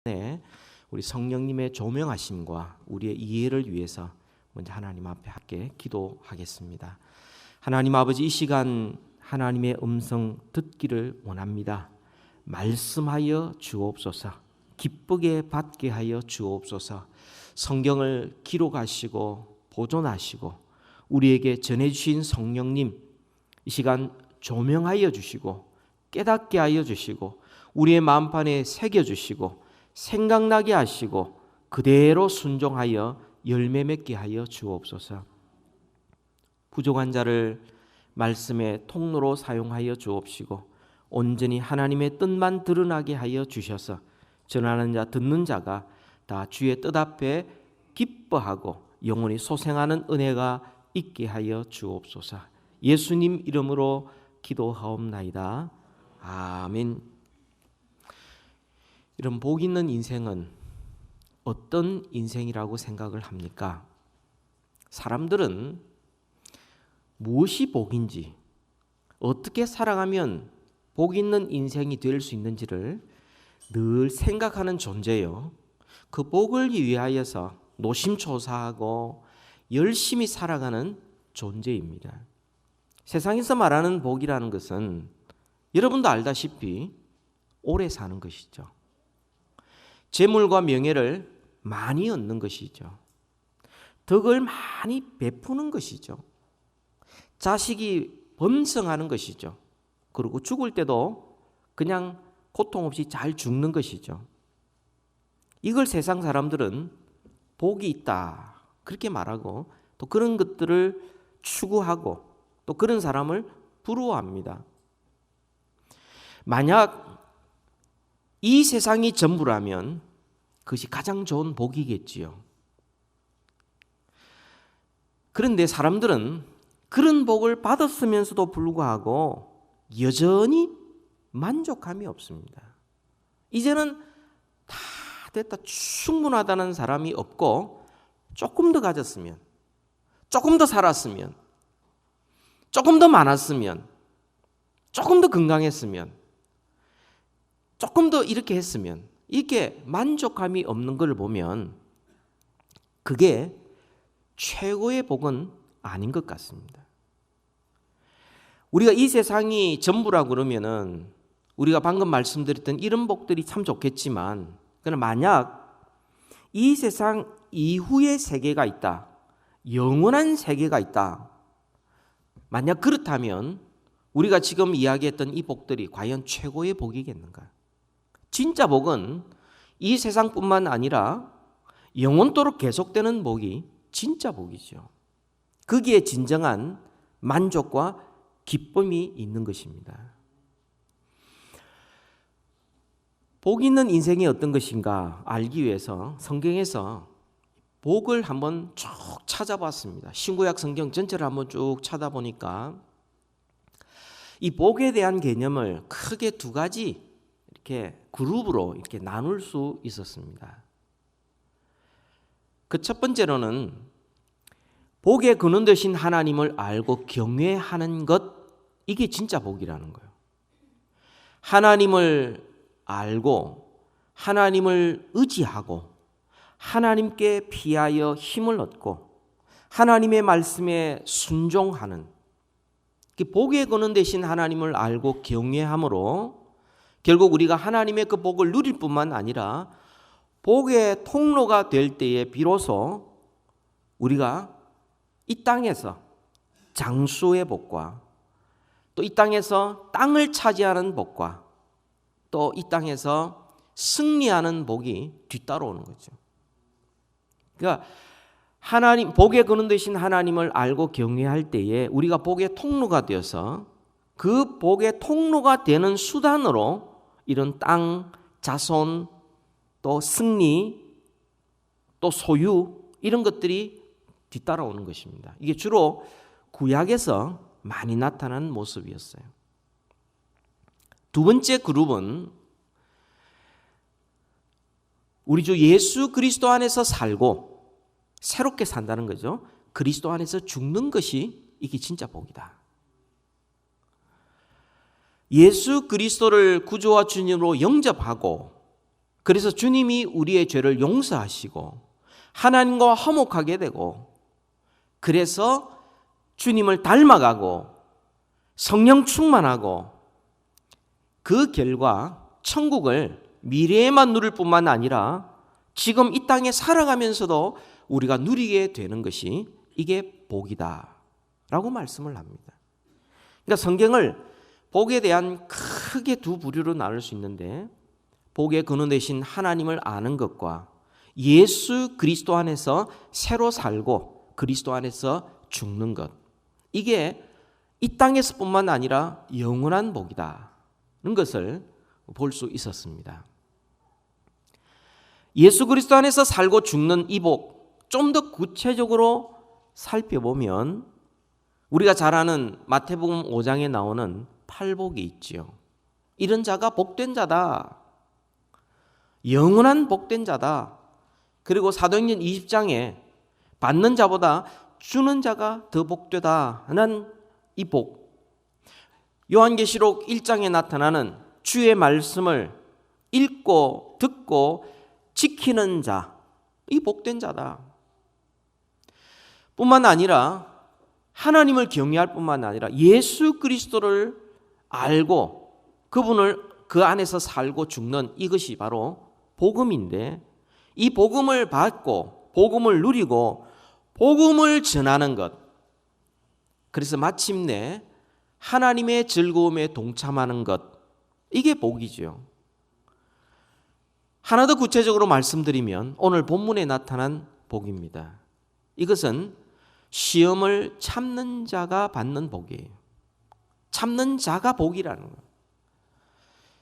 네, 우리 성령님의 조명하심과 우리의 이해를 위해서 먼저 하나님 앞에 함께 기도하겠습니다. 하나님 아버지, 이 시간 하나님의 음성 듣기를 원합니다. 말씀하여 주옵소서. 기쁘게 받게 하여 주옵소서. 성경을 기록하시고 보존하시고 우리에게 전해주신 성령님, 이 시간 조명하여 주시고 깨닫게 하여 주시고 우리의 마음판에 새겨주시고 생각나게 하시고 그대로 순종하여 열매 맺게 하여 주옵소서. 부족한 자를 말씀의 통로로 사용하여 주옵시고 온전히 하나님의 뜻만 드러나게 하여 주셔서 전하는 자 듣는 자가 다 주의 뜻 앞에 기뻐하고 영원히 소생하는 은혜가 있게 하여 주옵소서. 예수님 이름으로 기도하옵나이다. 아멘. 이런 복 있는 인생은 어떤 인생이라고 생각을 합니까? 사람들은 무엇이 복인지, 어떻게 살아가면 복 있는 인생이 될 수 있는지를 늘 생각하는 존재요. 그 복을 위하여서 노심초사하고 열심히 살아가는 존재입니다. 세상에서 말하는 복이라는 것은 여러분도 알다시피 오래 사는 것이죠. 재물과 명예를 많이 얻는 것이죠. 덕을 많이 베푸는 것이죠. 자식이 번성하는 것이죠. 그리고 죽을 때도 그냥 고통 없이 잘 죽는 것이죠. 이걸 세상 사람들은 복이 있다 그렇게 말하고 또 그런 것들을 추구하고 또 그런 사람을 부러워합니다. 만약 이 세상이 전부라면 그것이 가장 좋은 복이겠지요. 그런데 사람들은 그런 복을 받았으면서도 불구하고 여전히 만족감이 없습니다. 이제는 다 됐다, 충분하다는 사람이 없고 조금 더 가졌으면, 조금 더 살았으면, 조금 더 많았으면, 조금 더 건강했으면, 조금 더 이렇게 했으면, 이렇게 만족감이 없는 걸 보면 그게 최고의 복은 아닌 것 같습니다. 우리가 이 세상이 전부라고 그러면은 우리가 방금 말씀드렸던 이런 복들이 참 좋겠지만, 그러나 만약 이 세상 이후의 세계가 있다, 영원한 세계가 있다, 만약 그렇다면 우리가 지금 이야기했던 이 복들이 과연 최고의 복이겠는가? 진짜 복은 이 세상뿐만 아니라 영원토록 계속되는 복이 진짜 복이죠. 거기에 진정한 만족과 기쁨이 있는 것입니다. 복 있는 인생이 어떤 것인가 알기 위해서 성경에서 복을 한번 쭉 찾아봤습니다. 신구약 성경 전체를 한번 쭉 찾아보니까 이 복에 대한 개념을 크게 두 가지 이렇게 그룹으로 이렇게 나눌 수 있었습니다. 그 첫 번째로는 복의 근원 되신 하나님을 알고 경외하는 것, 이게 진짜 복이라는 거예요. 하나님을 알고 하나님을 의지하고 하나님께 피하여 힘을 얻고 하나님의 말씀에 순종하는, 복의 근원 되신 하나님을 알고 경외함으로 결국 우리가 하나님의 그 복을 누릴 뿐만 아니라 복의 통로가 될 때에 비로소 우리가 이 땅에서 장수의 복과 또 이 땅에서 땅을 차지하는 복과 또 이 땅에서 승리하는 복이 뒤따라오는 거죠. 그러니까 하나님, 복의 근원 되신 하나님을 알고 경외할 때에 우리가 복의 통로가 되어서 그 복의 통로가 되는 수단으로 이런 땅, 자손, 또 승리, 또 소유, 이런 것들이 뒤따라오는 것입니다. 이게 주로 구약에서 많이 나타난 모습이었어요. 두 번째 그룹은 우리 주 예수 그리스도 안에서 살고 새롭게 산다는 거죠. 그리스도 안에서 죽는 것이 이게 진짜 복이다. 예수 그리스도를 구주와 주님으로 영접하고 그래서 주님이 우리의 죄를 용서하시고 하나님과 화목하게 되고, 그래서 주님을 닮아가고 성령 충만하고, 그 결과 천국을 미래에만 누릴 뿐만 아니라 지금 이 땅에 살아가면서도 우리가 누리게 되는 것이, 이게 복이다 라고 말씀을 합니다. 그러니까 성경을 복에 대한 크게 두 부류로 나눌 수 있는데, 복의 근원 되신 하나님을 아는 것과 예수 그리스도 안에서 새로 살고 그리스도 안에서 죽는 것, 이게 이 땅에서뿐만 아니라 영원한 복이다는 것을 볼 수 있었습니다. 예수 그리스도 안에서 살고 죽는 이 복, 좀 더 구체적으로 살펴보면 우리가 잘 아는 마태복음 5장에 나오는 팔복이 있지요. 이런 자가 복된 자다, 영원한 복된 자다. 그리고 사도행전 20장에 받는 자보다 주는 자가 더 복되다는 이 복, 요한계시록 1장에 나타나는 주의 말씀을 읽고 듣고 지키는 자, 이 복된 자다. 뿐만 아니라 하나님을 경외할 뿐만 아니라 예수 그리스도를 알고 그분을 그 안에서 살고 죽는, 이것이 바로 복음인데, 이 복음을 받고 복음을 누리고 복음을 전하는 것, 그래서 마침내 하나님의 즐거움에 동참하는 것, 이게 복이죠. 하나 더 구체적으로 말씀드리면 오늘 본문에 나타난 복입니다. 이것은 시험을 참는 자가 받는 복이에요. 참는 자가 복이라는 거예요.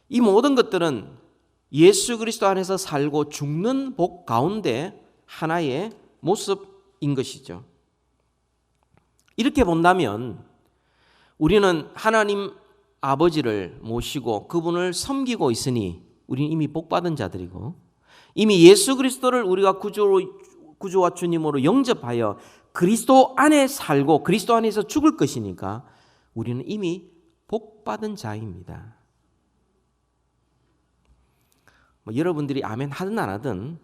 이 모든 것들은 예수 그리스도 안에서 살고 죽는 복 가운데 하나의 모습인 것이죠. 이렇게 본다면 우리는 하나님 아버지를 모시고 그분을 섬기고 있으니 우리는 이미 복받은 자들이고, 이미 예수 그리스도를 우리가 구주와 주님으로 영접하여 그리스도 안에 살고 그리스도 안에서 죽을 것이니까 우리는 이미 복받은 자입니다. 여러분들이 아멘 하든 안 하든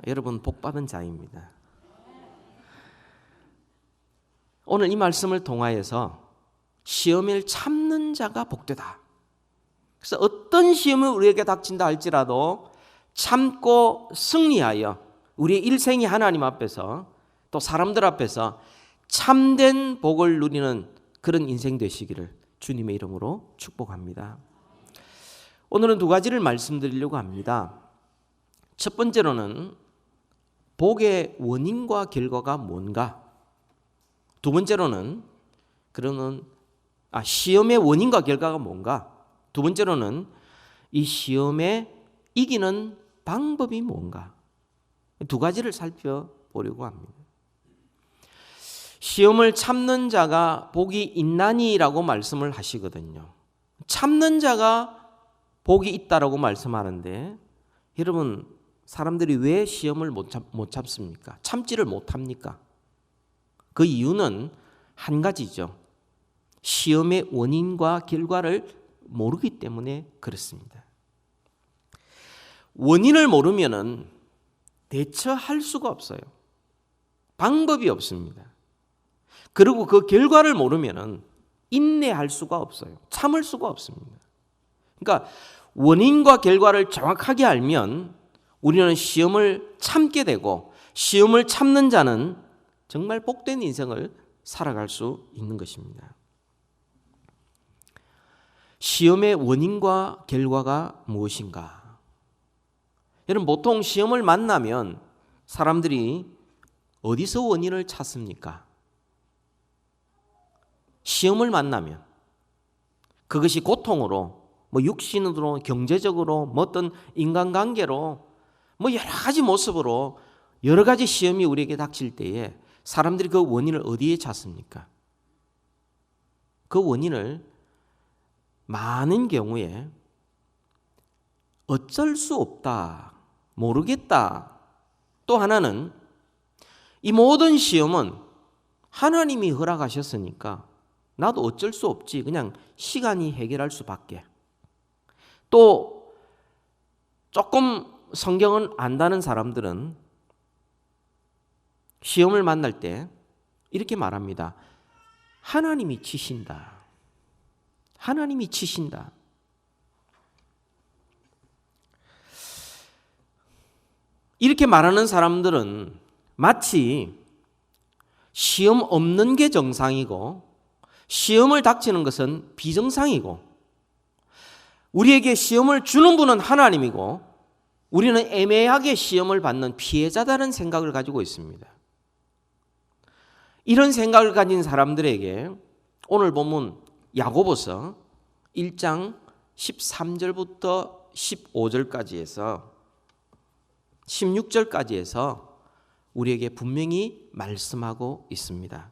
여러분 복받은 자입니다. 오늘 이 말씀을 통하여서 시험을 참는 자가 복되다. 그래서 어떤 시험을 우리에게 닥친다 할지라도 참고 승리하여 우리의 일생이 하나님 앞에서 또 사람들 앞에서 참된 복을 누리는 그런 인생 되시기를 주님의 이름으로 축복합니다. 오늘은 두 가지를 말씀드리려고 합니다. 첫 번째로는 복의 원인과 결과가 뭔가, 두 번째로는 시험의 원인과 결과가 뭔가, 두 번째로는 이 시험에 이기는 방법이 뭔가, 두 가지를 살펴보려고 합니다. 시험을 참는 자가 복이 있나니라고 말씀을 하시거든요. 참는 자가 복이 있다라고 말씀하는데, 여러분 사람들이 왜 시험을 못 참습니까? 참지를 못합니까? 그 이유는 한 가지죠. 시험의 원인과 결과를 모르기 때문에 그렇습니다. 원인을 모르면은 대처할 수가 없어요. 방법이 없습니다. 그리고 그 결과를 모르면은 인내할 수가 없어요. 참을 수가 없습니다. 그러니까 원인과 결과를 정확하게 알면 우리는 시험을 참게 되고, 시험을 참는 자는 정말 복된 인생을 살아갈 수 있는 것입니다. 시험의 원인과 결과가 무엇인가? 여러분, 보통 시험을 만나면 사람들이 어디서 원인을 찾습니까? 시험을 만나면 그것이 고통으로, 육신으로, 경제적으로, 어떤 인간관계로, 여러 가지 모습으로 여러 가지 시험이 우리에게 닥칠 때에 사람들이 그 원인을 어디에 찾습니까? 그 원인을 많은 경우에 어쩔 수 없다, 모르겠다. 또 하나는 이 모든 시험은 하나님이 허락하셨으니까 나도 어쩔 수 없지, 그냥 시간이 해결할 수밖에. 또 조금 성경을 안다는 사람들은 시험을 만날 때 이렇게 말합니다. 하나님이 치신다. 하나님이 치신다. 이렇게 말하는 사람들은 마치 시험 없는 게 정상이고 시험을 닥치는 것은 비정상이고 우리에게 시험을 주는 분은 하나님이고 우리는 애매하게 시험을 받는 피해자다는 생각을 가지고 있습니다. 이런 생각을 가진 사람들에게 오늘 본문 야고보서 1장 13절부터 15절까지 해서 16절까지 해서 우리에게 분명히 말씀하고 있습니다.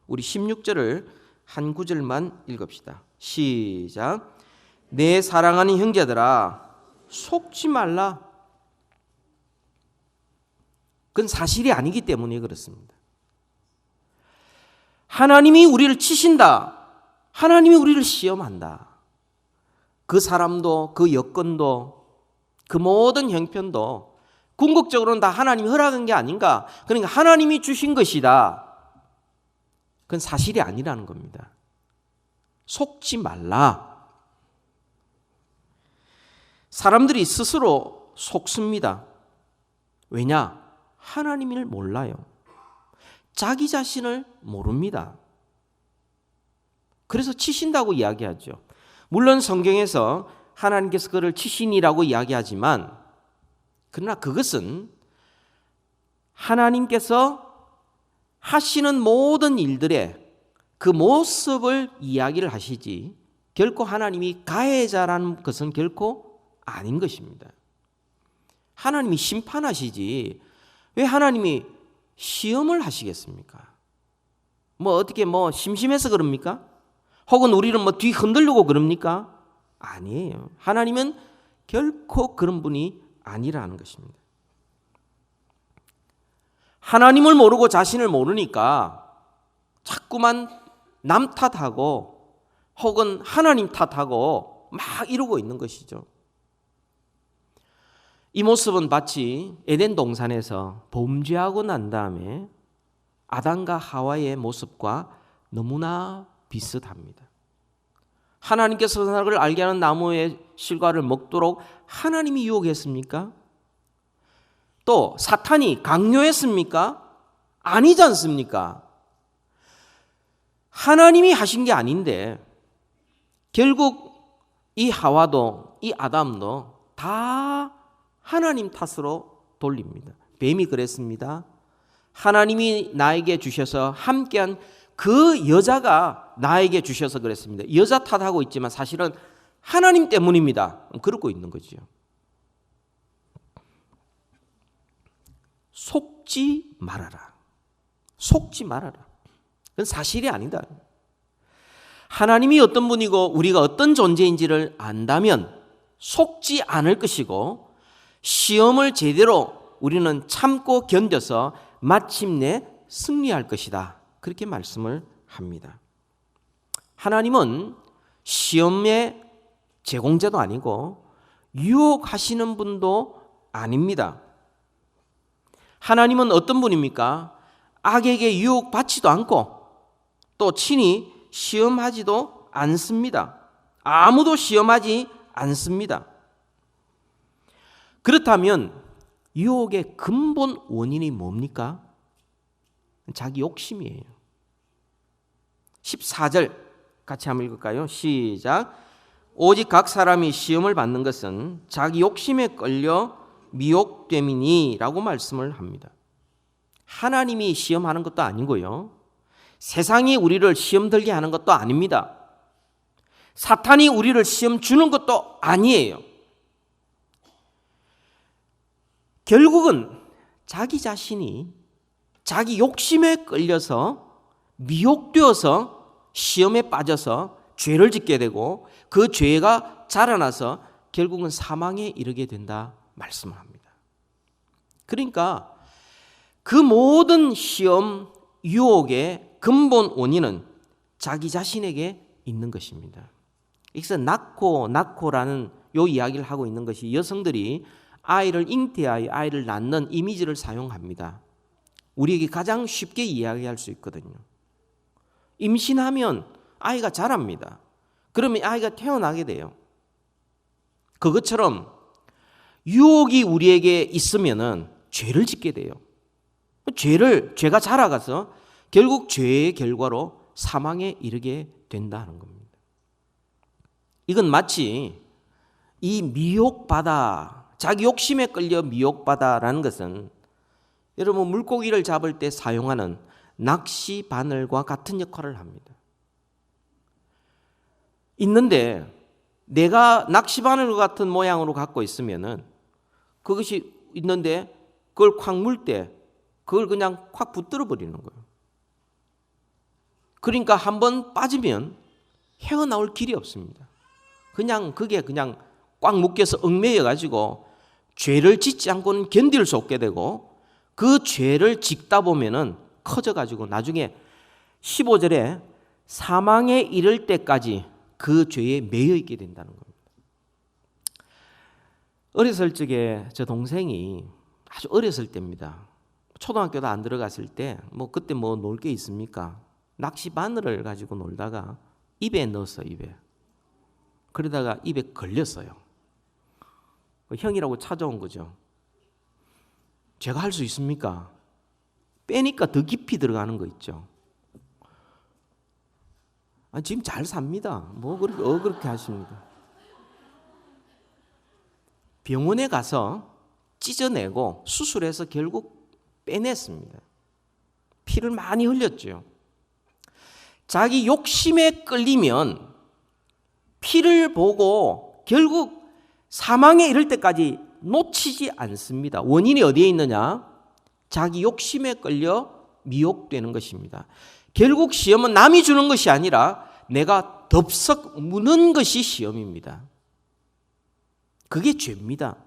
우리 16절을 한 구절만 읽읍시다. 시작. 내 사랑하는 형제들아 속지 말라. 그건 사실이 아니기 때문에 그렇습니다. 하나님이 우리를 치신다. 하나님이 우리를 시험한다. 그 사람도 그 여건도 그 모든 형편도 궁극적으로는 다 하나님이 허락한 게 아닌가. 그러니까 하나님이 주신 것이다. 그건 사실이 아니라는 겁니다. 속지 말라. 사람들이 스스로 속습니다. 왜냐? 하나님을 몰라요. 자기 자신을 모릅니다. 그래서 치신다고 이야기하죠. 물론 성경에서 하나님께서 그를 치신이라고 이야기하지만 그러나 그것은 하나님께서 하시는 모든 일들의 그 모습을 이야기를 하시지 결코 하나님이 가해자라는 것은 결코 아닌 것입니다. 하나님이 심판하시지 왜 하나님이 시험을 하시겠습니까? 어떻게 심심해서 그럽니까? 혹은 우리는 뒤 흔들려고 그럽니까? 아니에요. 하나님은 결코 그런 분이 아니라는 것입니다. 하나님을 모르고 자신을 모르니까 자꾸만 남 탓하고 혹은 하나님 탓하고 막 이러고 있는 것이죠. 이 모습은 마치 에덴 동산에서 범죄하고 난 다음에 아담과 하와의 모습과 너무나 비슷합니다. 하나님께서 선악을 알게 하는 나무의 실과를 먹도록 하나님이 유혹했습니까? 또 사탄이 강요했습니까? 아니지 않습니까? 하나님이 하신 게 아닌데 결국 이 하와도 이 아담도 다 하나님 탓으로 돌립니다. 뱀이 그랬습니다. 하나님이 나에게 주셔서 함께한 그 여자가 나에게 주셔서 그랬습니다. 여자 탓하고 있지만 사실은 하나님 때문입니다. 그러고 있는 거죠. 속지 말아라. 속지 말아라. 그건 사실이 아니다. 하나님이 어떤 분이고 우리가 어떤 존재인지를 안다면 속지 않을 것이고 시험을 제대로 우리는 참고 견뎌서 마침내 승리할 것이다. 그렇게 말씀을 합니다. 하나님은 시험의 제공자도 아니고 유혹하시는 분도 아닙니다. 하나님은 어떤 분입니까? 악에게 유혹받지도 않고 또 친히 시험하지도 않습니다. 아무도 시험하지 않습니다. 그렇다면 유혹의 근본 원인이 뭡니까? 자기 욕심이에요. 14절 같이 한번 읽을까요? 시작. 오직 각 사람이 시험을 받는 것은 자기 욕심에 끌려 미혹됨이니 라고 말씀을 합니다. 하나님이 시험하는 것도 아니고요. 세상이 우리를 시험 들게 하는 것도 아닙니다. 사탄이 우리를 시험 주는 것도 아니에요. 결국은 자기 자신이 자기 욕심에 끌려서 미혹되어서 시험에 빠져서 죄를 짓게 되고 그 죄가 자라나서 결국은 사망에 이르게 된다 말씀을 합니다. 그러니까 그 모든 시험, 유혹의 근본 원인은 자기 자신에게 있는 것입니다. 그래서 낳고라는 요 이야기를 하고 있는 것이 여성들이 아이를 잉태하여 아이를 낳는 이미지를 사용합니다. 우리에게 가장 쉽게 이야기할 수 있거든요. 임신하면 아이가 자랍니다. 그러면 아이가 태어나게 돼요. 그것처럼 유혹이 우리에게 있으면은 죄를 짓게 돼요. 죄가 자라가서 결국 죄의 결과로 사망에 이르게 된다는 겁니다. 이건 마치 이 미혹받아, 자기 욕심에 끌려 미혹받아라는 것은 여러분 물고기를 잡을 때 사용하는 낚시 바늘과 같은 역할을 합니다. 있는데 내가 낚시 바늘 같은 모양으로 갖고 있으면은 그것이 있는데 그걸 콱 물 때 그걸 그냥 콱 붙들어 버리는 거예요. 그러니까 한번 빠지면 헤어나올 길이 없습니다. 그게 그냥 꽉 묶여서 얽매여 가지고 죄를 짓지 않고는 견딜 수 없게 되고 그 죄를 짓다 보면은 커져 가지고 나중에 15절에 사망에 이를 때까지 그 죄에 매여 있게 된다는 겁니다. 어렸을 적에 저 동생이 아주 어렸을 때입니다. 초등학교도 안 들어갔을 때 그때 놀 게 있습니까? 낚시 바늘을 가지고 놀다가 입에 넣었어요. 입에. 그러다가 입에 걸렸어요. 형이라고 찾아온 거죠. 제가 할 수 있습니까? 빼니까 더 깊이 들어가는 거 있죠. 지금 잘 삽니다. 그렇게 하십니까? 병원에 가서 찢어내고 수술해서 결국 빼냈습니다. 피를 많이 흘렸죠. 자기 욕심에 끌리면 피를 보고 결국 사망에 이를 때까지 놓치지 않습니다. 원인이 어디에 있느냐? 자기 욕심에 끌려 미혹되는 것입니다. 결국 시험은 남이 주는 것이 아니라 내가 덥석 무는 것이 시험입니다. 그게 죄입니다.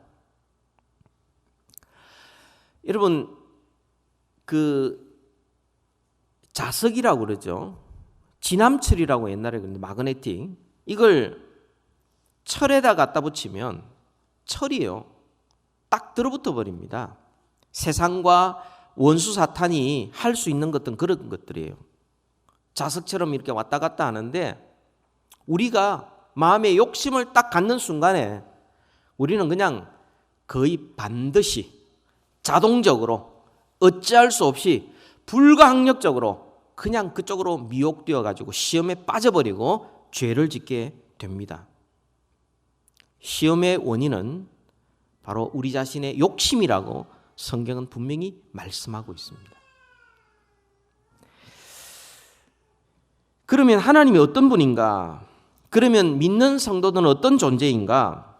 여러분, 자석이라고 그러죠. 진함철이라고 옛날에 그랬는데 마그네틱. 이걸 철에다 갖다 붙이면 철이요. 딱 들어붙어 버립니다. 세상과 원수 사탄이 할 수 있는 것들은 그런 것들이에요. 자석처럼 이렇게 왔다 갔다 하는데 우리가 마음의 욕심을 딱 갖는 순간에 우리는 그냥 거의 반드시 자동적으로 어찌할 수 없이 불가항력적으로 그냥 그쪽으로 미혹되어 가지고 시험에 빠져버리고 죄를 짓게 됩니다. 시험의 원인은 바로 우리 자신의 욕심이라고 성경은 분명히 말씀하고 있습니다. 그러면 하나님이 어떤 분인가? 그러면 믿는 성도들은 어떤 존재인가?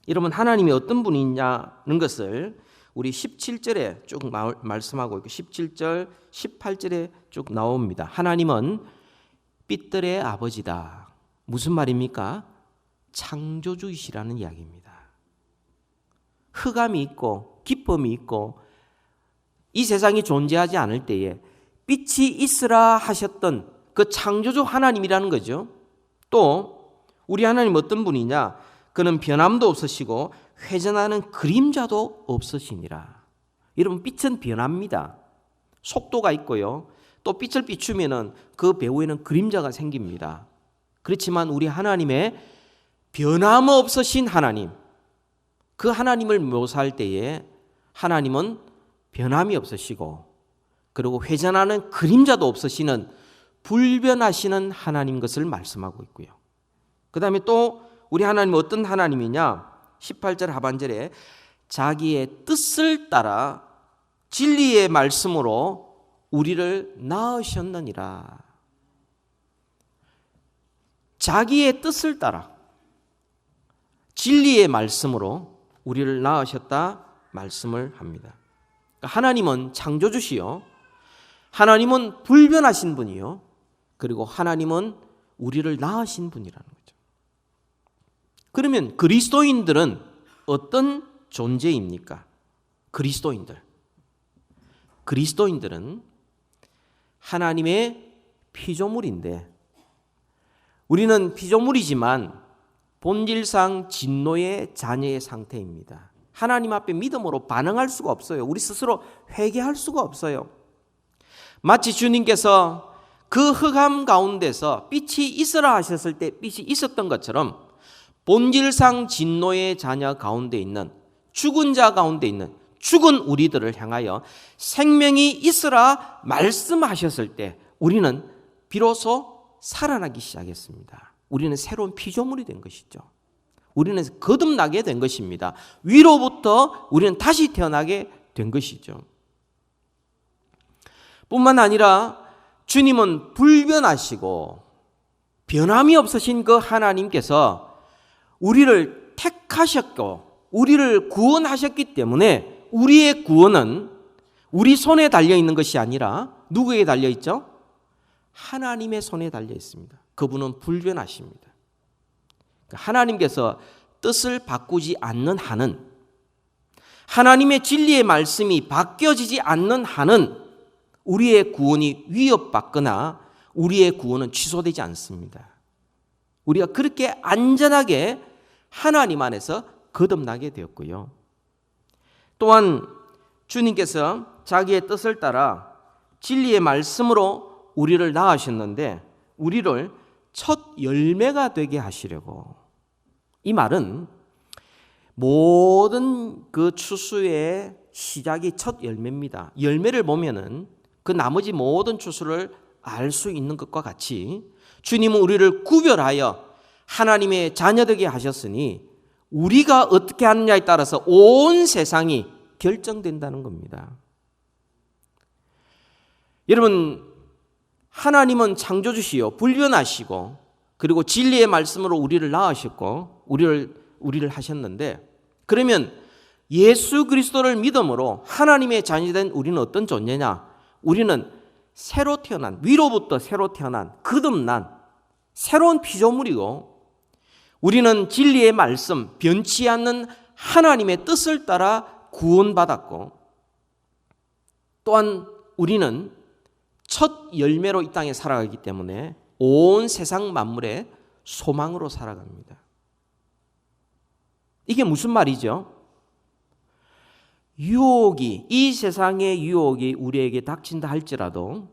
여러분, 하나님이 어떤 분이냐는 것을 우리 17절에 쭉 말씀하고 있고 17절, 18절에 쭉 나옵니다. 하나님은 빛들의 아버지다. 무슨 말입니까? 창조주이시라는 이야기입니다. 흑암이 있고 기쁨이 있고 이 세상이 존재하지 않을 때에 빛이 있으라 하셨던 그 창조주 하나님이라는 거죠. 또 우리 하나님 어떤 분이냐? 그는 변함도 없으시고 회전하는 그림자도 없으시니라. 여러분, 빛은 변합니다. 속도가 있고요. 또 빛을 비추면은 그 배후에는 그림자가 생깁니다. 그렇지만 우리 하나님의 변함없으신 하나님, 그 하나님을 묘사할 때에 하나님은 변함이 없으시고 그리고 회전하는 그림자도 없으시는 불변하시는 하나님 것을 말씀하고 있고요. 그 다음에 또 우리 하나님은 어떤 하나님이냐? 18절 하반절에 자기의 뜻을 따라 진리의 말씀으로 우리를 낳으셨느니라. 자기의 뜻을 따라 진리의 말씀으로 우리를 낳으셨다 말씀을 합니다. 하나님은 창조주시요, 하나님은 불변하신 분이요, 그리고 하나님은 우리를 낳으신 분이라는 거죠. 그러면 그리스도인들은 어떤 존재입니까? 그리스도인들은 하나님의 피조물인데 우리는 피조물이지만 본질상 진노의 자녀의 상태입니다. 하나님 앞에 믿음으로 반응할 수가 없어요. 우리 스스로 회개할 수가 없어요. 마치 주님께서 그 흑암 가운데서 빛이 있으라 하셨을 때 빛이 있었던 것처럼 본질상 진노의 자녀 가운데 있는, 죽은 자 가운데 있는 죽은 우리들을 향하여 생명이 있으라 말씀하셨을 때 우리는 비로소 살아나기 시작했습니다. 우리는 새로운 피조물이 된 것이죠. 우리는 거듭나게 된 것입니다. 위로부터 우리는 다시 태어나게 된 것이죠. 뿐만 아니라 주님은 불변하시고 변함이 없으신 그 하나님께서 우리를 택하셨고 우리를 구원하셨기 때문에 우리의 구원은 우리 손에 달려 있는 것이 아니라 누구에게 달려 있죠? 하나님의 손에 달려 있습니다. 그분은 불변하십니다. 하나님께서 뜻을 바꾸지 않는 한은, 하나님의 진리의 말씀이 바뀌어지지 않는 한은 우리의 구원이 위협받거나 우리의 구원은 취소되지 않습니다. 우리가 그렇게 안전하게 하나님 안에서 거듭나게 되었고요. 또한 주님께서 자기의 뜻을 따라 진리의 말씀으로 우리를 낳으셨는데 우리를 첫 열매가 되게 하시려고. 이 말은 모든 그 추수의 시작이 첫 열매입니다. 열매를 보면은 그 나머지 모든 추수를 알 수 있는 것과 같이 주님은 우리를 구별하여 하나님의 자녀되게 하셨으니 우리가 어떻게 하느냐에 따라서 온 세상이 결정된다는 겁니다. 여러분, 하나님은 창조주시요 불변하시고 그리고 진리의 말씀으로 우리를 낳으셨고 우리를 하셨는데, 그러면 예수 그리스도를 믿음으로 하나님의 자녀된 우리는 어떤 존재냐? 우리는 새로 태어난, 위로부터 새로 태어난, 거듭난 새로운 피조물이고, 우리는 진리의 말씀, 변치 않는 하나님의 뜻을 따라 구원받았고, 또한 우리는 첫 열매로 이 땅에 살아가기 때문에 온 세상 만물의 소망으로 살아갑니다. 이게 무슨 말이죠? 유혹이, 이 세상의 유혹이 우리에게 닥친다 할지라도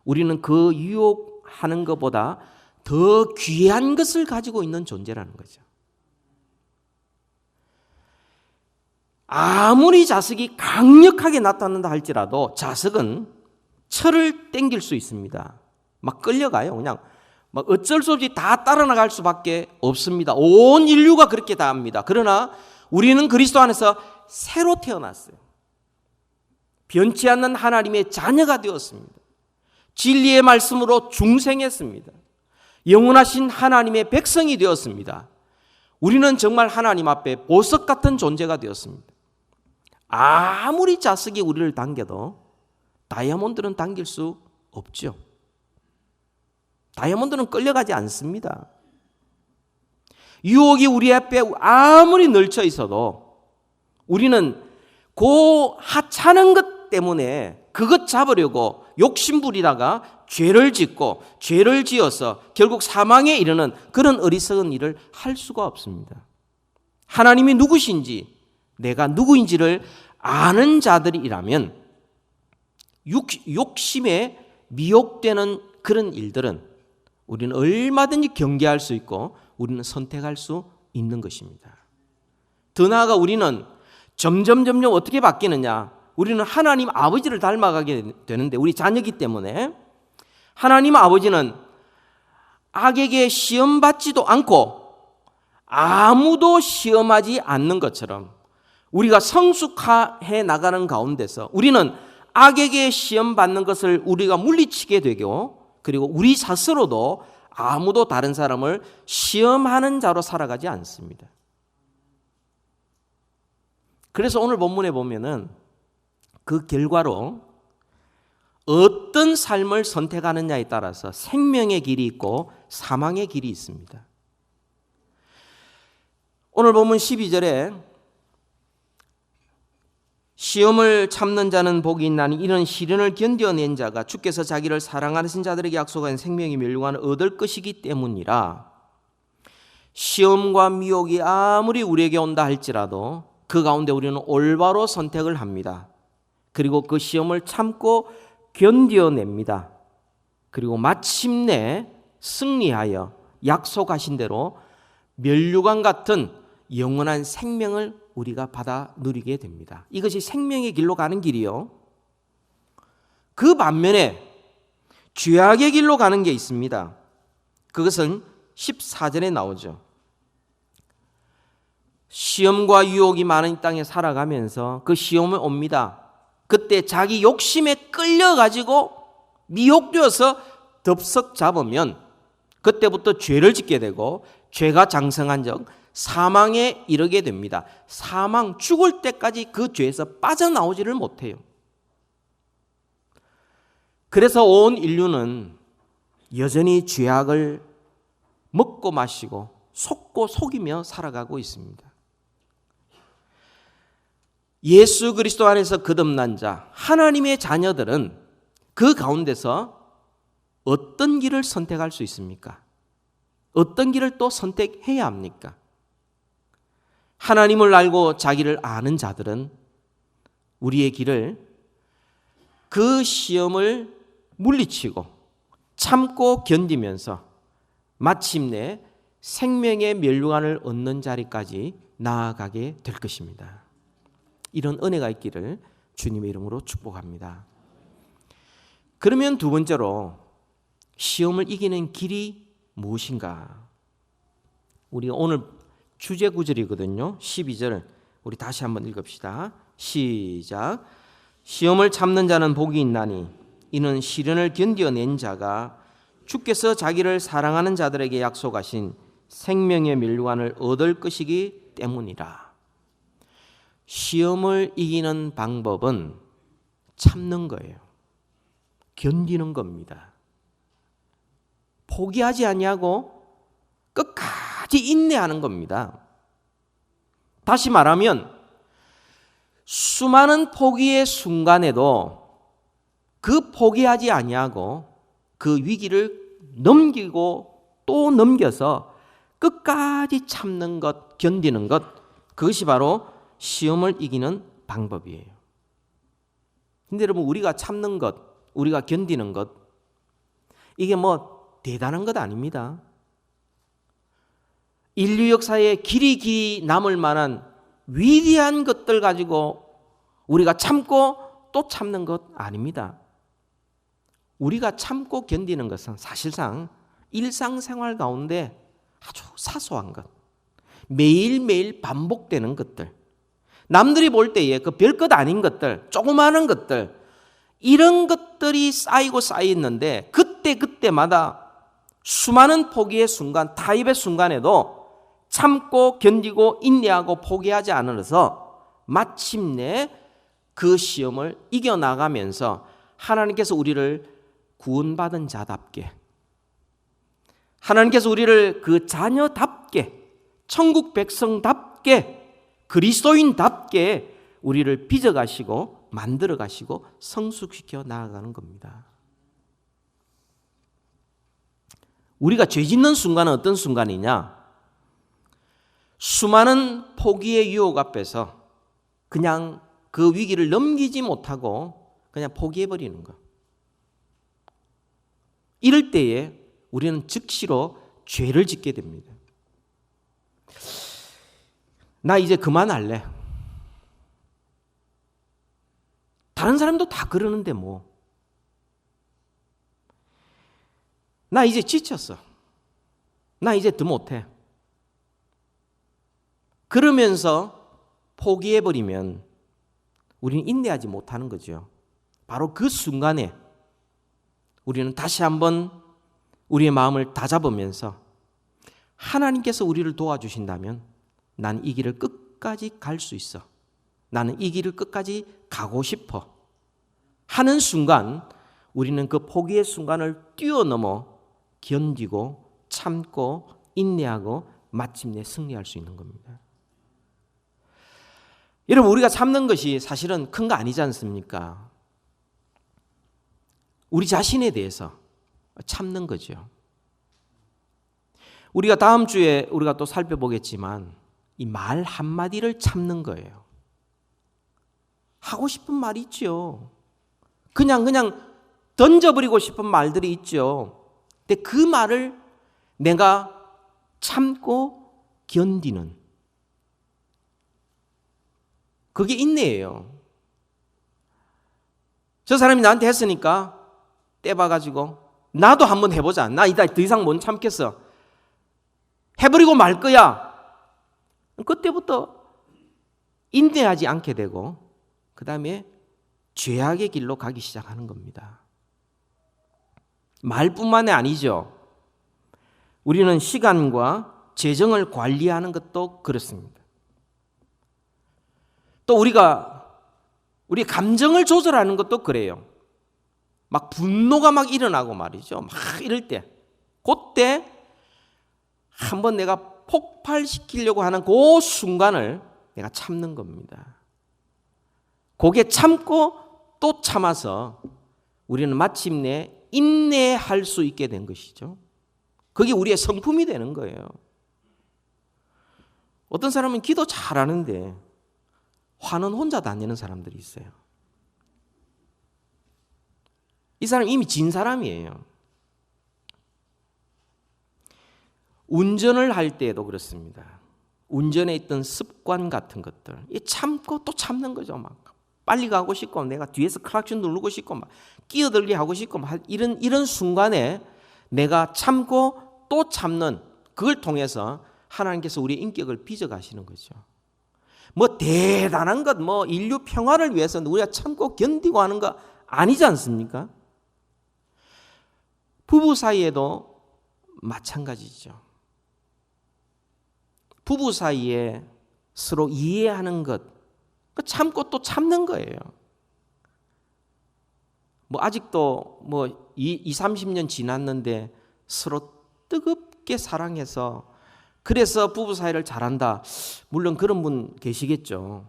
우리는 그 유혹하는 것보다 더 귀한 것을 가지고 있는 존재라는 거죠. 아무리 자석이 강력하게 나타난다 할지라도 자석은 철을 땡길 수 있습니다. 막 끌려가요. 그냥 막 어쩔 수 없이 다 따라 나갈 수밖에 없습니다. 온 인류가 그렇게 다 합니다. 그러나 우리는 그리스도 안에서 새로 태어났어요. 변치 않는 하나님의 자녀가 되었습니다. 진리의 말씀으로 중생했습니다. 영원하신 하나님의 백성이 되었습니다. 우리는 정말 하나님 앞에 보석 같은 존재가 되었습니다. 아무리 자석이 우리를 당겨도 다이아몬드는 당길 수 없죠. 다이아몬드는 끌려가지 않습니다. 유혹이 우리 앞에 아무리 널쳐 있어도 우리는 그 하찮은 것 때문에 그것 잡으려고 욕심부리다가 죄를 짓고 죄를 지어서 결국 사망에 이르는 그런 어리석은 일을 할 수가 없습니다. 하나님이 누구신지, 내가 누구인지를 아는 자들이라면 욕심에 미혹되는 그런 일들은 우리는 얼마든지 경계할 수 있고 우리는 선택할 수 있는 것입니다. 더 나아가 우리는 점점 어떻게 바뀌느냐? 우리는 하나님 아버지를 닮아가게 되는데, 우리 자녀이기 때문에 하나님 아버지는 악에게 시험받지도 않고 아무도 시험하지 않는 것처럼 우리가 성숙해 나가는 가운데서 우리는 악에게 시험받는 것을 우리가 물리치게 되고, 그리고 우리 스스로도 아무도 다른 사람을 시험하는 자로 살아가지 않습니다. 그래서 오늘 본문에 보면은 그 결과로 어떤 삶을 선택하느냐에 따라서 생명의 길이 있고 사망의 길이 있습니다. 오늘 본문 12절에 시험을 참는 자는 복이 있나니 이런 시련을 견뎌낸 자가 주께서 자기를 사랑하신 자들에게 약속한 생명이 멸류관을 얻을 것이기 때문이라. 시험과 미혹이 아무리 우리에게 온다 할지라도 그 가운데 우리는 올바로 선택을 합니다. 그리고 그 시험을 참고 견뎌냅니다. 그리고 마침내 승리하여 약속하신 대로 면류관 같은 영원한 생명을 우리가 받아 누리게 됩니다. 이것이 생명의 길로 가는 길이요. 그 반면에 죄악의 길로 가는 게 있습니다. 그것은 14절에 나오죠. 시험과 유혹이 많은 이 땅에 살아가면서 그 시험이 옵니다. 그때 자기 욕심에 끌려가지고 미혹되어서 덥석 잡으면 그때부터 죄를 짓게 되고 죄가 장성한 적 사망에 이르게 됩니다. 사망, 죽을 때까지 그 죄에서 빠져나오지를 못해요. 그래서 온 인류는 여전히 죄악을 먹고 마시고 속고 속이며 살아가고 있습니다. 예수 그리스도 안에서 거듭난 자, 하나님의 자녀들은 그 가운데서 어떤 길을 선택할 수 있습니까? 어떤 길을 또 선택해야 합니까? 하나님을 알고 자기를 아는 자들은 우리의 길을 그 시험을 물리치고 참고 견디면서 마침내 생명의 면류관을 얻는 자리까지 나아가게 될 것입니다. 이런 은혜가 있기를 주님의 이름으로 축복합니다. 그러면 두 번째로 시험을 이기는 길이 무엇인가? 우리가 오늘 주제 구절이거든요. 12절 우리 다시 한번 읽읍시다. 시작. 시험을 참는 자는 복이 있나니 이는 시련을 견뎌낸 자가 주께서 자기를 사랑하는 자들에게 약속하신 생명의 면류관을 얻을 것이기 때문이라. 시험을 이기는 방법은 참는 거예요. 견디는 겁니다. 포기하지 아니하고 끝까지 인내하는 겁니다. 다시 말하면 수많은 포기의 순간에도 그 포기하지 아니하고 그 위기를 넘기고 또 넘겨서 끝까지 참는 것, 견디는 것, 그것이 바로 시험을 이기는 방법이에요. 근데 여러분, 우리가 참는 것, 우리가 견디는 것, 이게 뭐 대단한 것 아닙니다. 인류 역사에 길이 남을 만한 위대한 것들 가지고 우리가 참고 또 참는 것 아닙니다. 우리가 참고 견디는 것은 사실상 일상생활 가운데 아주 사소한 것, 매일매일 반복되는 것들, 남들이 볼 때에 그 별것 아닌 것들, 조그마한 것들, 이런 것들이 쌓이고 쌓이는데 그때마다 수많은 포기의 순간, 타협의 순간에도 참고 견디고 인내하고 포기하지 않아서 마침내 그 시험을 이겨나가면서 하나님께서 우리를 구원받은 자답게, 하나님께서 우리를 그 자녀답게, 천국 백성답게, 그리스도인답게 우리를 빚어가시고 만들어가시고 성숙시켜 나아가는 겁니다. 우리가 죄 짓는 순간은 어떤 순간이냐? 수많은 포기의 유혹 앞에서 그냥 그 위기를 넘기지 못하고 그냥 포기해버리는 것. 이럴 때에 우리는 즉시로 죄를 짓게 됩니다. 나 이제 그만할래. 다른 사람도 다 그러는데 뭐. 나 이제 지쳤어. 나 이제 더 못해. 그러면서 포기해버리면 우리는 인내하지 못하는 거죠. 바로 그 순간에 우리는 다시 한번 우리의 마음을 다잡으면서 하나님께서 우리를 도와주신다면 나는 이 길을 끝까지 갈 수 있어. 나는 이 길을 끝까지 가고 싶어. 하는 순간 우리는 그 포기의 순간을 뛰어넘어 견디고 참고 인내하고 마침내 승리할 수 있는 겁니다. 여러분, 우리가 참는 것이 사실은 큰 거 아니지 않습니까? 우리 자신에 대해서 참는 거죠. 우리가 다음 주에 우리가 또 살펴보겠지만 이 말 한마디를 참는 거예요. 하고 싶은 말이 있죠. 그냥 던져버리고 싶은 말들이 있죠. 근데 그 말을 내가 참고 견디는, 그게 인내예요. 저 사람이 나한테 했으니까 떼봐가지고 나도 한번 해보자. 나 이따 더 이상 못 참겠어. 해버리고 말 거야. 그때부터 인내하지 않게 되고 그 다음에 죄악의 길로 가기 시작하는 겁니다. 말뿐만이 아니죠. 우리는 시간과 재정을 관리하는 것도 그렇습니다. 또 우리 감정을 조절하는 것도 그래요. 막 분노가 막 일어나고 말이죠. 막 이럴 때, 그때 한번 내가 폭발시키려고 하는 그 순간을 내가 참는 겁니다. 그게 참고 또 참아서 우리는 마침내 인내할 수 있게 된 것이죠. 그게 우리의 성품이 되는 거예요. 어떤 사람은 기도 잘하는데 화는 혼자 다니는 사람들이 있어요. 이 사람 이미 진 사람이에요. 운전을 할 때에도 그렇습니다. 운전에 있던 습관 같은 것들, 참고 또 참는 거죠. 막 빨리 가고 싶고, 내가 뒤에서 클락션 누르고 싶고, 막 끼어들게 하고 싶고, 막 이런 순간에 내가 참고 또 참는, 그걸 통해서 하나님께서 우리의 인격을 빚어가시는 거죠. 뭐 대단한 것, 뭐 인류 평화를 위해서 우리가 참고 견디고 하는 거 아니지 않습니까? 부부 사이에도 마찬가지죠. 부부 사이에 서로 이해하는 것, 참고 또 참는 거예요. 뭐 아직도 뭐 30년 지났는데 서로 뜨겁게 사랑해서 그래서 부부 사이를 잘한다. 물론 그런 분 계시겠죠.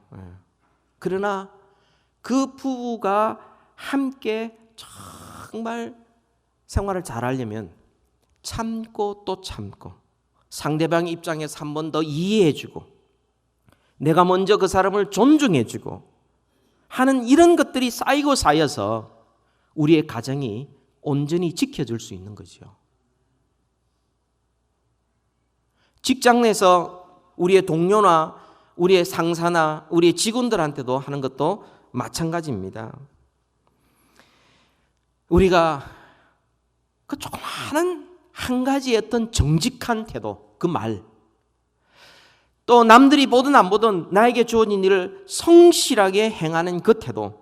그러나 그 부부가 함께 정말 생활을 잘하려면 참고 또 참고 상대방 입장에서 한 번 더 이해해주고 내가 먼저 그 사람을 존중해주고 하는 이런 것들이 쌓이고 쌓여서 우리의 가정이 온전히 지켜줄 수 있는 거죠. 직장 내에서 우리의 동료나 우리의 상사나 우리의 직원들한테도 하는 것도 마찬가지입니다. 우리가 그 조그마한 한 가지의 어떤 정직한 태도, 그 말, 또 남들이 보든 안 보든 나에게 주어진 일을 성실하게 행하는 그 태도,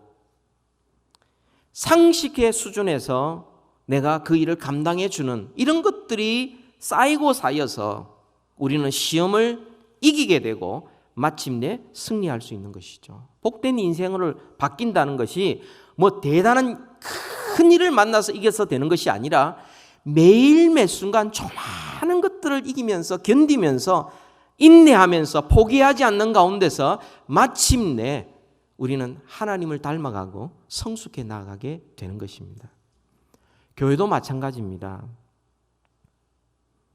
상식의 수준에서 내가 그 일을 감당해 주는 이런 것들이 쌓이고 쌓여서 우리는 시험을 이기게 되고 마침내 승리할 수 있는 것이죠. 복된 인생으로 바뀐다는 것이 뭐 대단한 큰 일을 만나서 이겨서 되는 것이 아니라 매일 매 순간 조그마한 것들을 이기면서 견디면서 인내하면서 포기하지 않는 가운데서 마침내 우리는 하나님을 닮아가고 성숙해 나가게 되는 것입니다. 교회도 마찬가지입니다.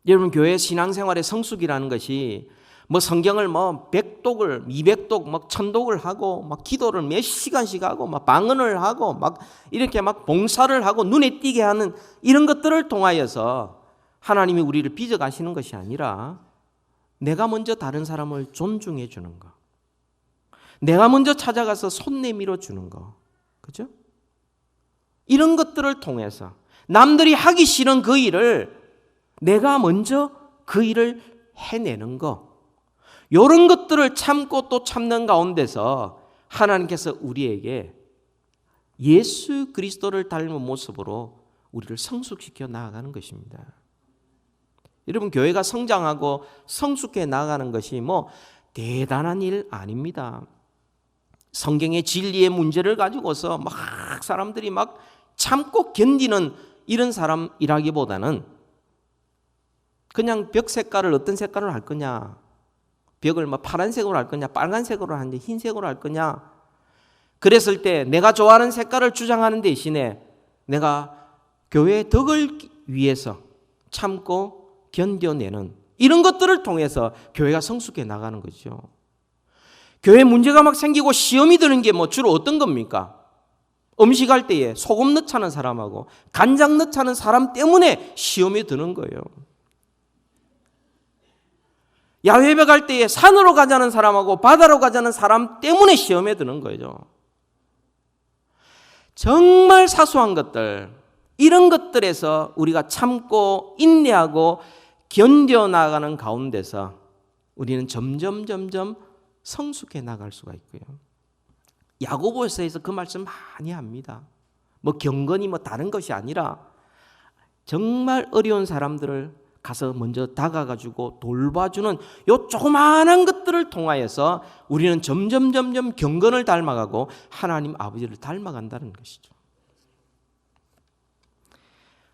여러분, 교회 신앙생활의 성숙이라는 것이 뭐 성경을 뭐 100독을 200독 막 1000독을 하고 막 기도를 몇 시간씩 하고 막 방언을 하고 막 이렇게 막 봉사를 하고 눈에 띄게 하는 이런 것들을 통하여서 하나님이 우리를 빚어 가시는 것이 아니라 내가 먼저 다른 사람을 존중해 주는 거, 내가 먼저 찾아가서 손 내밀어 주는 거, 그죠? 이런 것들을 통해서 남들이 하기 싫은 그 일을 내가 먼저 그 일을 해내는 거, 이런 것들을 참고 또 참는 가운데서 하나님께서 우리에게 예수 그리스도를 닮은 모습으로 우리를 성숙시켜 나아가는 것입니다. 여러분, 교회가 성장하고 성숙해 나아가는 것이 뭐 대단한 일 아닙니다. 성경의 진리의 문제를 가지고서 막 사람들이 막 참고 견디는 이런 사람이라기보다는 그냥 벽 색깔을 어떤 색깔로 할 거냐, 벽을 뭐 파란색으로 할 거냐, 빨간색으로 하는데 흰색으로 할 거냐, 그랬을 때 내가 좋아하는 색깔을 주장하는 대신에 내가 교회의 덕을 위해서 참고 견뎌내는 이런 것들을 통해서 교회가 성숙해 나가는 거죠. 교회 문제가 막 생기고 시험이 드는 게 뭐 주로 어떤 겁니까? 음식할 때에 소금 넣자는 사람하고 간장 넣자는 사람 때문에 시험이 드는 거예요. 야외배 갈 때에 산으로 가자는 사람하고 바다로 가자는 사람 때문에 시험에 드는 거죠. 정말 사소한 것들, 이런 것들에서 우리가 참고 인내하고 견뎌나가는 가운데서 우리는 점점 성숙해 나갈 수가 있고요. 야고보서에서 그 말씀 많이 합니다. 뭐 경건이 뭐 다른 것이 아니라 정말 어려운 사람들을 가서 먼저 다가가지고 돌봐주는 요 조그마한 것들을 통하여서 우리는 점점 경건을 닮아가고 하나님 아버지를 닮아간다는 것이죠.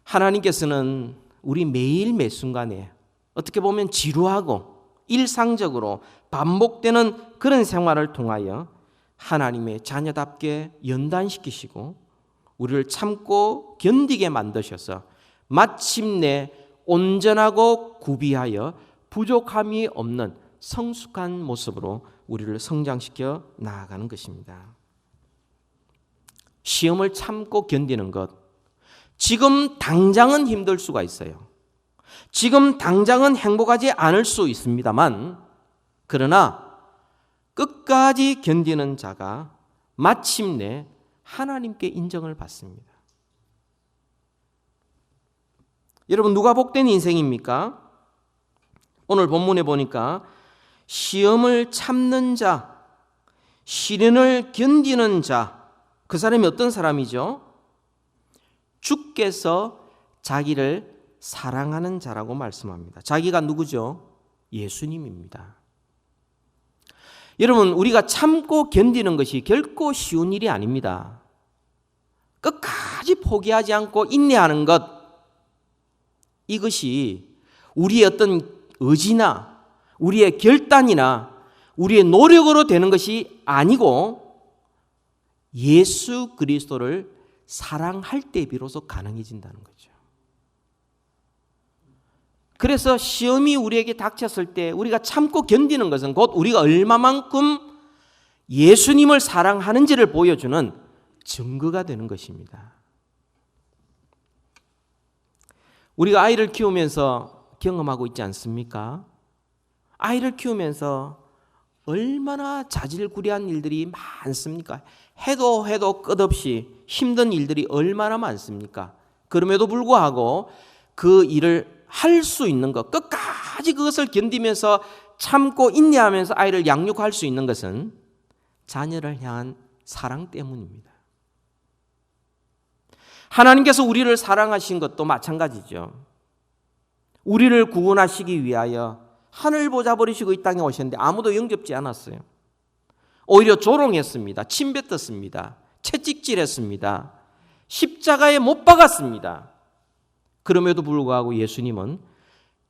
하나님께서는 우리 매일 매 순간에 어떻게 보면 지루하고 일상적으로 반복되는 그런 생활을 통하여 하나님의 자녀답게 연단시키시고 우리를 참고 견디게 만드셔서 마침내 온전하고 구비하여 부족함이 없는 성숙한 모습으로 우리를 성장시켜 나아가는 것입니다. 시험을 참고 견디는 것, 지금 당장은 힘들 수가 있어요. 지금 당장은 행복하지 않을 수 있습니다만, 그러나 끝까지 견디는 자가 마침내 하나님께 인정을 받습니다. 여러분, 누가 복된 인생입니까? 오늘 본문에 보니까 시험을 참는 자, 시련을 견디는 자, 그 사람이 어떤 사람이죠? 주께서 자기를 사랑하는 자라고 말씀합니다. 자기가 누구죠? 예수님입니다. 여러분, 우리가 참고 견디는 것이 결코 쉬운 일이 아닙니다. 끝까지 포기하지 않고 인내하는 것, 이것이 우리의 어떤 의지나 우리의 결단이나 우리의 노력으로 되는 것이 아니고 예수 그리스도를 사랑할 때 비로소 가능해진다는 거죠. 그래서 시험이 우리에게 닥쳤을 때 우리가 참고 견디는 것은 곧 우리가 얼마만큼 예수님을 사랑하는지를 보여주는 증거가 되는 것입니다. 우리가 아이를 키우면서 경험하고 있지 않습니까? 아이를 키우면서 얼마나 자질구레한 일들이 많습니까? 해도 끝없이 힘든 일들이 얼마나 많습니까? 그럼에도 불구하고 그 일을 할 수 있는 것, 끝까지 그것을 견디면서 참고 인내하면서 아이를 양육할 수 있는 것은 자녀를 향한 사랑 때문입니다. 하나님께서 우리를 사랑하신 것도 마찬가지죠. 우리를 구원하시기 위하여 하늘 보좌 버리시고 이 땅에 오셨는데 아무도 영접지 않았어요. 오히려 조롱했습니다. 침뱉었습니다. 채찍질했습니다. 십자가에 못 박았습니다. 그럼에도 불구하고 예수님은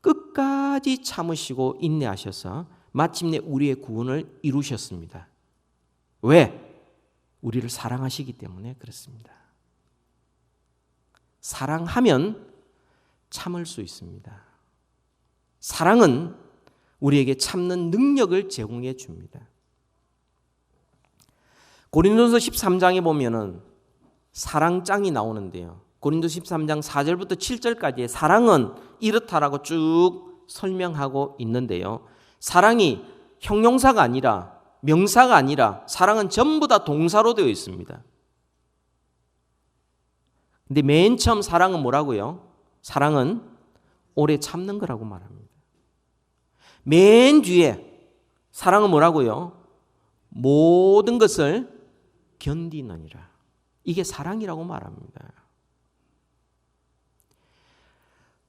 끝까지 참으시고 인내하셔서 마침내 우리의 구원을 이루셨습니다. 왜? 우리를 사랑하시기 때문에 그렇습니다. 사랑하면 참을 수 있습니다. 사랑은 우리에게 참는 능력을 제공해 줍니다. 고린도서 13장에 보면은 사랑장이 나오는데요. 고린도서 13장 4절부터 7절까지의 사랑은 이렇다라고 쭉 설명하고 있는데요. 사랑이 형용사가 아니라 명사가 아니라 사랑은 전부 다 동사로 되어 있습니다. 근데 맨 처음 사랑은 뭐라고요? 사랑은 오래 참는 거라고 말합니다. 맨 뒤에 사랑은 뭐라고요? 모든 것을 견디느니라. 이게 사랑이라고 말합니다.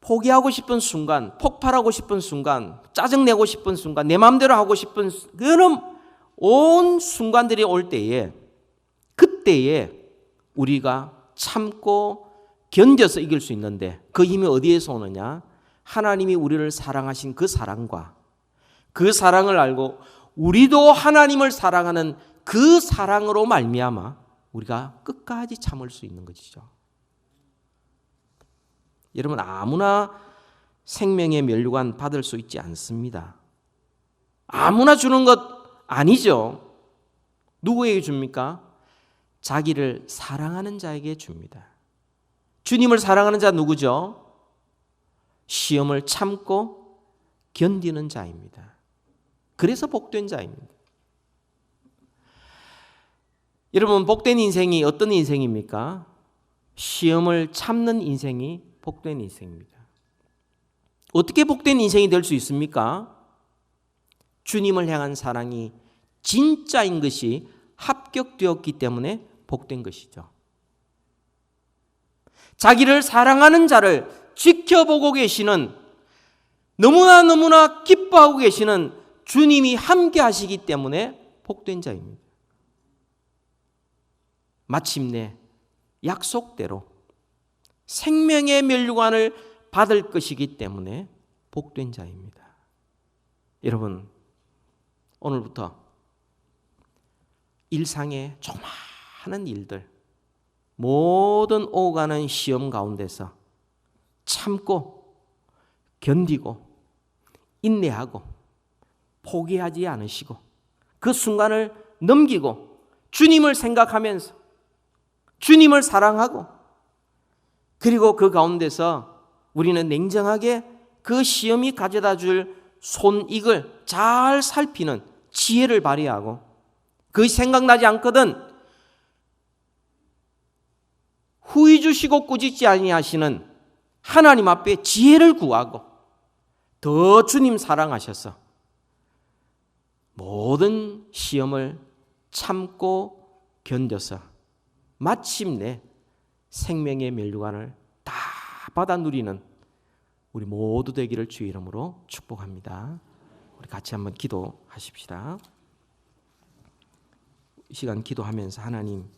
포기하고 싶은 순간, 폭발하고 싶은 순간, 짜증내고 싶은 순간, 내 마음대로 하고 싶은 그런 온 순간들이 올 때에 그때에 우리가 참고 견뎌서 이길 수 있는데 그 힘이 어디에서 오느냐? 하나님이 우리를 사랑하신 그 사랑과 그 사랑을 알고 우리도 하나님을 사랑하는 그 사랑으로 말미암아 우리가 끝까지 참을 수 있는 것이죠. 여러분, 아무나 생명의 면류관 받을 수 있지 않습니다. 아무나 주는 것 아니죠. 누구에게 줍니까? 자기를 사랑하는 자에게 줍니다. 주님을 사랑하는 자 누구죠? 시험을 참고 견디는 자입니다. 그래서 복된 자입니다. 여러분, 복된 인생이 어떤 인생입니까? 시험을 참는 인생이 복된 인생입니다. 어떻게 복된 인생이 될 수 있습니까? 주님을 향한 사랑이 진짜인 것이 합격되었기 때문에 복된 것이죠. 자기를 사랑하는 자를 지켜보고 계시는, 너무나 기뻐하고 계시는 주님이 함께 하시기 때문에 복된 자입니다. 마침내 약속대로 생명의 면류관을 받을 것이기 때문에 복된 자입니다. 여러분, 오늘부터 일상의 조그마한 일들, 모든 오가는 시험 가운데서 참고 견디고 인내하고 포기하지 않으시고 그 순간을 넘기고 주님을 생각하면서 주님을 사랑하고, 그리고 그 가운데서 우리는 냉정하게 그 시험이 가져다 줄 손익을 잘 살피는 지혜를 발휘하고, 그 생각나지 않거든 후히 주시고 꾸짖지 아니하시는 하나님 앞에 지혜를 구하고 더 주님 사랑하셔서 모든 시험을 참고 견뎌서 마침내 생명의 면류관을 다 받아 누리는 우리 모두 되기를 주의 이름으로 축복합니다. 우리 같이 한번 기도하십시다. 이 시간 기도하면서 하나님,